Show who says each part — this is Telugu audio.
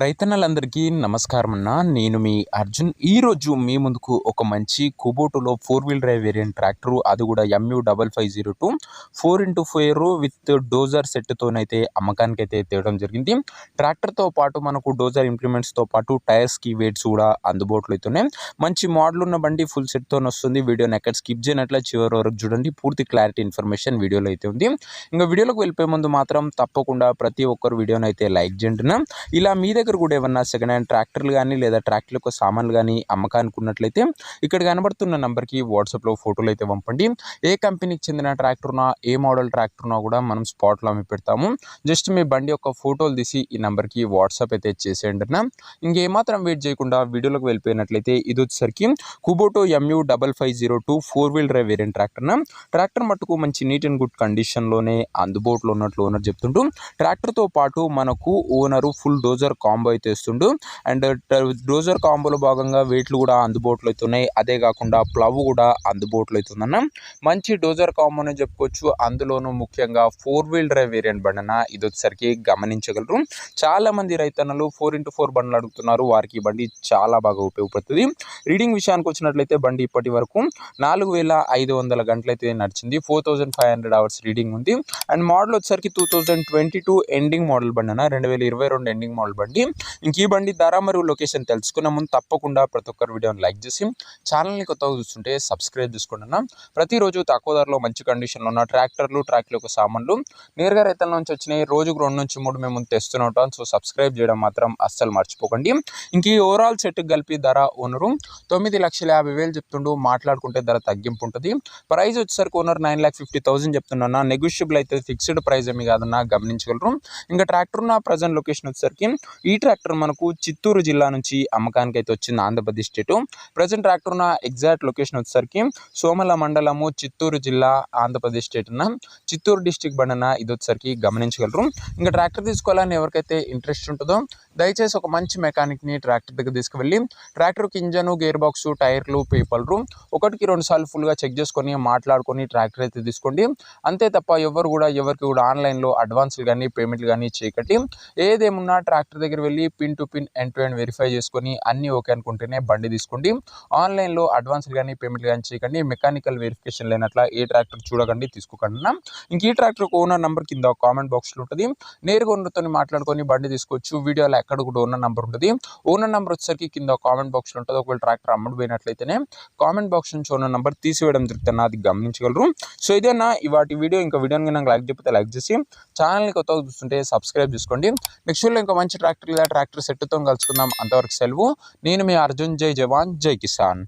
Speaker 1: రైతన్నలందరికీ నమస్కారం అన్న. నేను మీ అర్జున్. ఈరోజు మీ ముందుకు ఒక మంచి కుబోటోలో 4 వీల్ డ్రైవ్ వేరియంట్ ట్రాక్టర్, అది కూడా MU5502 4x4 విత్ డోజర్ సెట్తోనైతే అమ్మకానికైతే తేవడం జరిగింది. ట్రాక్టర్తో పాటు మనకు డోజర్ ఇంప్లిమెంట్స్తో పాటు టైర్స్కి వెయిట్స్ కూడా అందుబాటులో అవుతున్నాయి. మంచి మోడల్ ఉన్న బండి ఫుల్ సెట్తో వస్తుంది. వీడియోని ఎక్కడ స్కిప్ చేయనట్లే చివరి వరకు చూడండి. పూర్తి క్లారిటీ ఇన్ఫర్మేషన్ వీడియోలో అయితే ఉంది. ఇంకా వీడియోలోకి వెళ్ళిపోయే ముందు మాత్రం తప్పకుండా ప్రతి ఒక్కరు వీడియోని అయితే లైక్ చేయండి. ఇలా మీ దగ్గర కూడా ఏమన్నా సెకండ్ హ్యాండ్ ట్రాక్టర్లు కానీ లేదా ట్రాక్టర్లకు సామాన్లు కానీ అమ్మకానికి ఉన్నట్లయితే ఇక్కడ కనబడుతున్న నెంబర్కి వాట్సాప్లో ఫోటోలు అయితే పంపండి. ఏ కంపెనీకి చెందిన ట్రాక్టర్నా, ఏ మోడల్ ట్రాక్టర్నా కూడా మనం స్పాట్లో అమ్మి పెడతాము. జస్ట్ మీ బండి యొక్క ఫోటోలు తీసి ఈ నెంబర్కి వాట్సాప్ అయితే చేసేయండి అన్న. ఇంకేమాత్రం వెయిట్ చేయకుండా వీడియోలోకి వెళ్ళిపోయినట్లయితే ఇది వచ్చేసరికి Kubota MU5502 4 wheel drive variant tractor మట్టుకు మంచి నీట్ అండ్ గుడ్ కండిషన్లోనే అందుబాటులో ఉన్నట్లు ఓనర్ చెప్తుంటూ, ట్రాక్టర్తో పాటు మనకు ఓనరు ఫుల్ డోజర్ కాంబో అయితే ఇస్తుండు. అండ్ డోజర్ కాంబోలో భాగంగా వెయిట్లు కూడా అందుబాటులో అవుతున్నాయి. అదే కాకుండా ప్లవ్ కూడా అందుబాటులో అవుతుందన్న. మంచి డోజర్ కాంబోనే చెప్పుకోవచ్చు. అందులోనూ ముఖ్యంగా 4 వీల్ డ్రైవ్ వేరియంట్ బండి ఇది వచ్చేసరికి గమనించగలరు. చాలా మంది రైతన్నలు 4x4 బండ్లు అడుగుతున్నారు. వారికి బండి చాలా బాగా ఉపయోగపడుతుంది. రీడింగ్ విషయానికి వచ్చినట్లయితే బండి ఇప్పటి వరకు 4500 గంటలు అయితే నడిచింది. 4500 అవర్స్ రీడింగ్ ఉంది. అండ్ మోడల్ వచ్చేసరికి 2022 ఎండింగ్ మోడల్ బండి 2022 ఎండింగ్ మోడల్ బండి. ఇంక ఈ బండి ధర మరియు లొకేషన్ తెలుసుకున్న ముందు తప్పకుండా ప్రతి ఒక్కరు వీడియోని లైక్ చేసి ఛానల్ని కొత్తగా చూస్తుంటే సబ్స్క్రైబ్ చేసుకోండి అన్న. ప్రతిరోజు తక్కువ ధరలో మంచి కండిషన్లో ఉన్న ట్రాక్టర్లు, ట్రాక్టర్లకు సామాన్లు నేరుగా రైతుల నుంచి వచ్చినాయి. రోజుకు 2 నుంచి 3 మేము తెస్తూనే ఉంటాం. సో సబ్స్క్రైబ్ చేయడం మాత్రం అస్సలు మర్చిపోకండి. ఇంక ఈ ఓవరాల్ సెట్ కలిపి ధర ఓనరు 9,50,000 చెప్తుండు. మాట్లాడుకుంటే ధర తగ్గింపు ఉంటుంది. ప్రైస్ వచ్చేసరికి ఓనర్ 9,50,000 చెప్తున్నా. నెగోషియబుల్ అయితే ఫిక్స్డ్ ప్రైస్ ఏమి కాదన్నా, గమనించగలరు. ఇంకా ట్రాక్టర్ ఉన్న ప్రజెంట్ లొకేషన్ వచ్చేసరికి ఈ ట్రాక్టర్ మనకు చిత్తూరు జిల్లా నుంచి అమ్మకానికి అయితే వచ్చింది, ఆంధ్రప్రదేశ్ స్టేట్. ప్రజెంట్ ట్రాక్టర్ ఉన్న ఎగ్జాక్ట్ లొకేషన్ వచ్చేసరికి సోమల మండలము, చిత్తూరు జిల్లా, ఆంధ్రప్రదేశ్ స్టేట్ చిత్తూరు డిస్టిక్ బండి ఇది వచ్చేసరికి గమనించగలరు. ఇంకా ట్రాక్టర్ తీసుకోవాలని ఎవరికైతే ఇంట్రెస్ట్ ఉంటుందో దయచేసి ఒక మంచి మెకానిక్ని ట్రాక్టర్ దగ్గర తీసుకువెళ్ళి ట్రాక్టర్కి ఇంజను, గేర్ బాక్స్, టైర్లు, పేపర్లు 1కి 2 సార్లు ఫుల్గా చెక్ చేసుకొని మాట్లాడుకొని ట్రాక్టర్ అయితే తీసుకోండి. అంతే తప్ప ఎవరికి కూడా ఆన్లైన్లో అడ్వాన్స్లు కానీ పేమెంట్లు కానీ చేయకండి. ఏదేమున్నా ట్రాక్టర్ దగ్గర వెళ్ళి pin to pin end to end verify చేసుకొని అన్నీ ఓకే అనుకుంటేనే బండి తీసుకోండి. ఆన్లైన్లో అడ్వాన్స్లు కానీ పేమెంట్లు కానీ చేయకండి. మెకానికల్ వెరిఫికేషన్ లేనట్ల ఏ ట్రాక్టర్ చూడకండి, తీసుకోకండి. ఇంక ఈ ట్రాక్టర్ ఓనర్ నెంబర్ కింద కామెంట్ బాక్స్లో ఉంటుంది. నేరుగా ఓనర్తో మాట్లాడుకొని బండి తీసుకోవచ్చు. వీడియోలో ఎక్కడ కూడా ఓనర్ నెంబర్ ఉంటుంది. ఓనర్ నెంబర్ వచ్చేసరికి కింద కామెంట్ బాక్స్లో ఉంటుంది. ఒకవేళ ట్రాక్టర్ అమ్ముడు పోయినట్లయితేనే కామెంట్ బాక్స్ నుంచి ఓనర్ నెంబర్ తీసివేయడం జరుగుతుంది, అది గమనించగలరు. సో ఇదేనా ఇవాటి వీడియో. ఇంకా వీడియోని నాకు లైక్ చెప్తే లైక్ చేసి ఛానల్ని కొత్తగా చూస్తుంటే సబ్స్క్రైబ్ చేసుకోండి. నెక్స్ట్ వీడియోలో ఇంకా మంచి ట్రాక్టర్ లేదా ట్రాక్టర్ సెట్తో కలుసుకుందాం. అంతవరకు సెలవు. నేను మీ అర్జున్. జై జవాన్, జై కిసాన్.